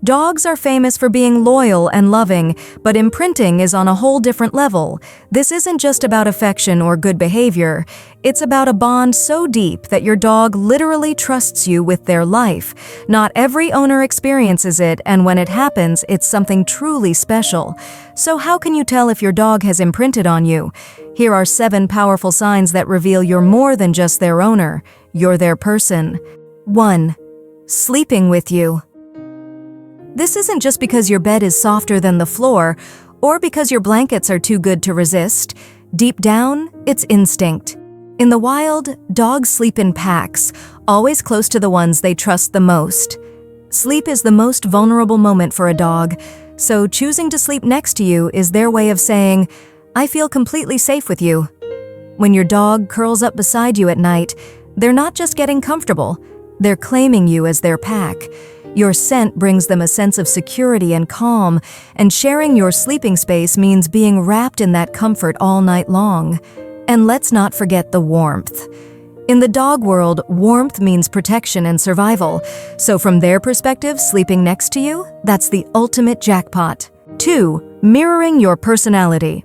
Dogs are famous for being loyal and loving, but imprinting is on a whole different level. This isn't just about affection or good behavior. It's about a bond so deep that your dog literally trusts you with their life. Not every owner experiences it, and when it happens, it's something truly special. So how can you tell if your dog has imprinted on you? Here are 7 powerful signs that reveal you're more than just their owner. You're their person. 1. Sleeping with you. This isn't just because your bed is softer than the floor, or because your blankets are too good to resist. Deep down, it's instinct. In the wild, dogs sleep in packs, always close to the ones they trust the most. Sleep is the most vulnerable moment for a dog, so choosing to sleep next to you is their way of saying, "I feel completely safe with you." When your dog curls up beside you at night, they're not just getting comfortable, they're claiming you as their pack. Your scent brings them a sense of security and calm, and sharing your sleeping space means being wrapped in that comfort all night long. And let's not forget the warmth. In the dog world, warmth means protection and survival, so from their perspective, sleeping next to you, that's the ultimate jackpot. 2. Mirroring your personality.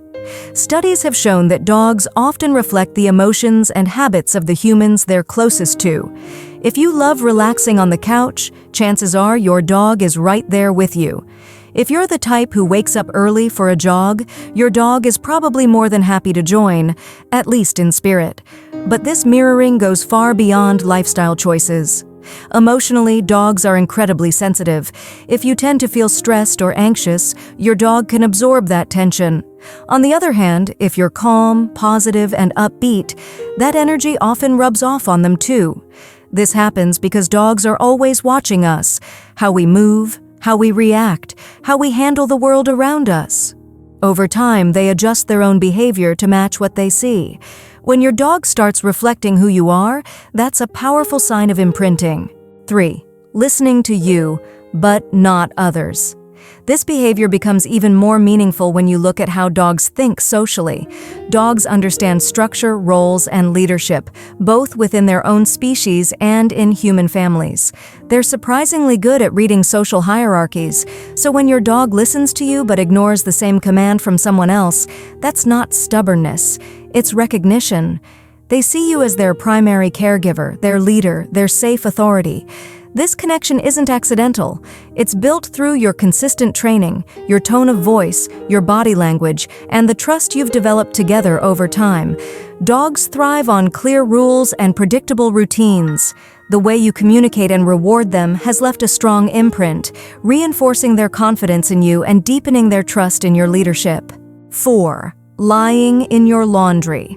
Studies have shown that dogs often reflect the emotions and habits of the humans they're closest to. If you love relaxing on the couch, chances are your dog is right there with you. If you're the type who wakes up early for a jog, your dog is probably more than happy to join, at least in spirit. But this mirroring goes far beyond lifestyle choices. Emotionally, dogs are incredibly sensitive. If you tend to feel stressed or anxious, your dog can absorb that tension. On the other hand, if you're calm, positive, and upbeat, that energy often rubs off on them too. This happens because dogs are always watching us, how we move, how we react, how we handle the world around us. Over time, they adjust their own behavior to match what they see. When your dog starts reflecting who you are, that's a powerful sign of imprinting. 3. Listening to you, but not others. This behavior becomes even more meaningful when you look at how dogs think socially. Dogs understand structure, roles, and leadership, both within their own species and in human families. They're surprisingly good at reading social hierarchies, so when your dog listens to you but ignores the same command from someone else, that's not stubbornness, it's recognition. They see you as their primary caregiver, their leader, their safe authority. This connection isn't accidental. It's built through your consistent training, your tone of voice, your body language, and the trust you've developed together over time. Dogs thrive on clear rules and predictable routines. The way you communicate and reward them has left a strong imprint, reinforcing their confidence in you and deepening their trust in your leadership. 4. Lying in your laundry.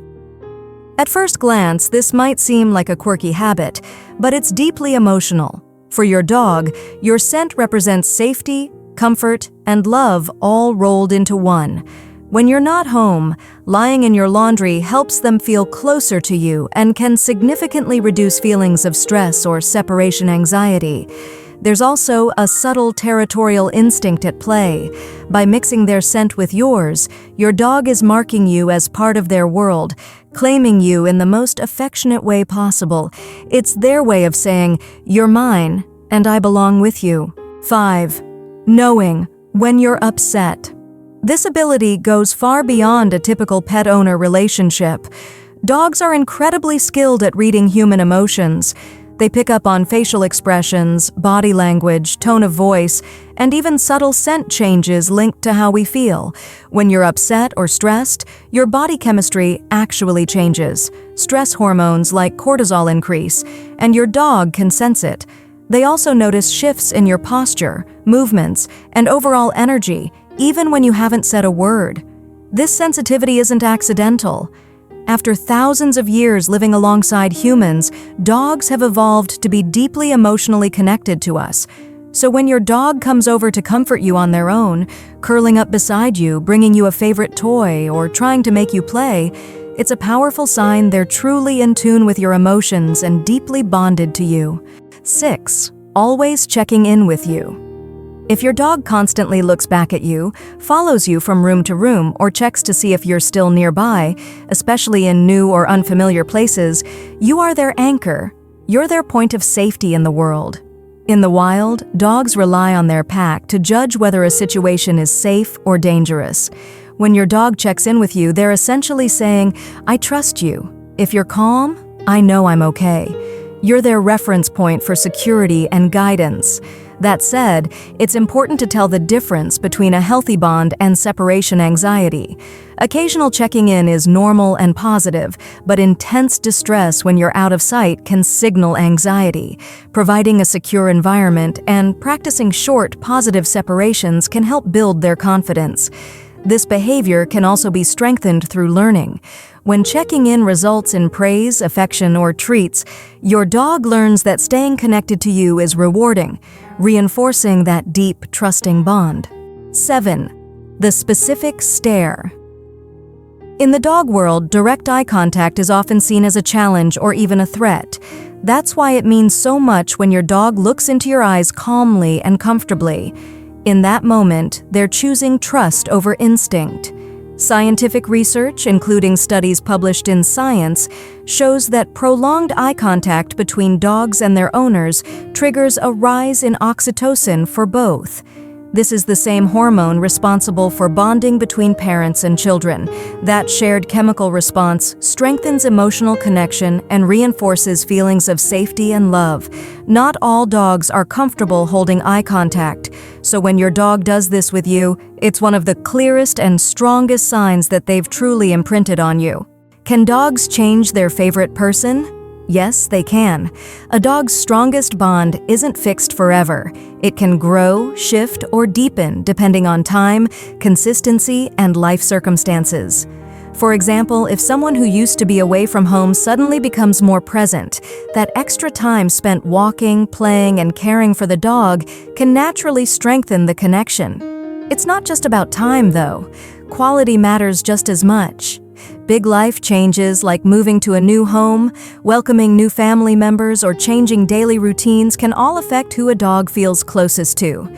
At first glance, this might seem like a quirky habit, but it's deeply emotional. For your dog, your scent represents safety, comfort, and love all rolled into one. When you're not home, lying in your laundry helps them feel closer to you and can significantly reduce feelings of stress or separation anxiety. There's also a subtle territorial instinct at play. By mixing their scent with yours, your dog is marking you as part of their world, claiming you in the most affectionate way possible. It's their way of saying, "You're mine, and I belong with you." 5. Knowing when you're upset. This ability goes far beyond a typical pet-owner relationship. Dogs are incredibly skilled at reading human emotions. They pick up on facial expressions, body language, tone of voice, and even subtle scent changes linked to how we feel. When you're upset or stressed, your body chemistry actually changes. Stress hormones like cortisol increase, and your dog can sense it. They also notice shifts in your posture, movements, and overall energy, even when you haven't said a word. This sensitivity isn't accidental. After thousands of years living alongside humans, dogs have evolved to be deeply emotionally connected to us. So when your dog comes over to comfort you on their own, curling up beside you, bringing you a favorite toy, or trying to make you play, it's a powerful sign they're truly in tune with your emotions and deeply bonded to you. 6. Always checking in with you. If your dog constantly looks back at you, follows you from room to room, or checks to see if you're still nearby, especially in new or unfamiliar places, you are their anchor. You're their point of safety in the world. In the wild, dogs rely on their pack to judge whether a situation is safe or dangerous. When your dog checks in with you, they're essentially saying, "I trust you. If you're calm, I know I'm okay." You're their reference point for security and guidance. That said, it's important to tell the difference between a healthy bond and separation anxiety. Occasional checking in is normal and positive, but intense distress when you're out of sight can signal anxiety. Providing a secure environment and practicing short, positive separations can help build their confidence. This behavior can also be strengthened through learning. When checking in results in praise, affection, or treats, your dog learns that staying connected to you is rewarding, reinforcing that deep, trusting bond. 7. The specific stare. In the dog world, direct eye contact is often seen as a challenge or even a threat. That's why it means so much when your dog looks into your eyes calmly and comfortably. In that moment, they're choosing trust over instinct. Scientific research, including studies published in Science, shows that prolonged eye contact between dogs and their owners triggers a rise in oxytocin for both. This is the same hormone responsible for bonding between parents and children. That shared chemical response strengthens emotional connection and reinforces feelings of safety and love. Not all dogs are comfortable holding eye contact, so when your dog does this with you, it's one of the clearest and strongest signs that they've truly imprinted on you. Can dogs change their favorite person? Yes, they can. A dog's strongest bond isn't fixed forever. It can grow, shift, or deepen depending on time, consistency, and life circumstances. For example, if someone who used to be away from home suddenly becomes more present, that extra time spent walking, playing, and caring for the dog can naturally strengthen the connection. It's not just about time, though. Quality matters just as much. Big life changes like moving to a new home, welcoming new family members, or changing daily routines can all affect who a dog feels closest to.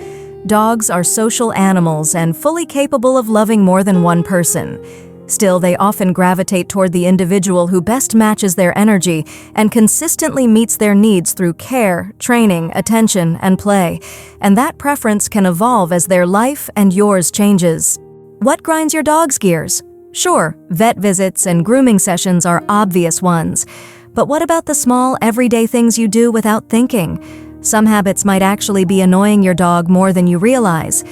Dogs are social animals and fully capable of loving more than one person. Still, they often gravitate toward the individual who best matches their energy and consistently meets their needs through care, training, attention, and play. And that preference can evolve as their life and yours changes. What grinds your dog's gears? Sure, vet visits and grooming sessions are obvious ones. But what about the small, everyday things you do without thinking? Some habits might actually be annoying your dog more than you realize.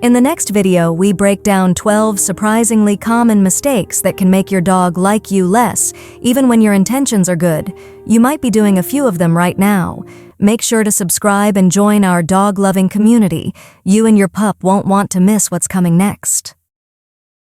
In the next video, we break down 12 surprisingly common mistakes that can make your dog like you less, even when your intentions are good. You might be doing a few of them right now. Make sure to subscribe and join our dog-loving community. You and your pup won't want to miss what's coming next.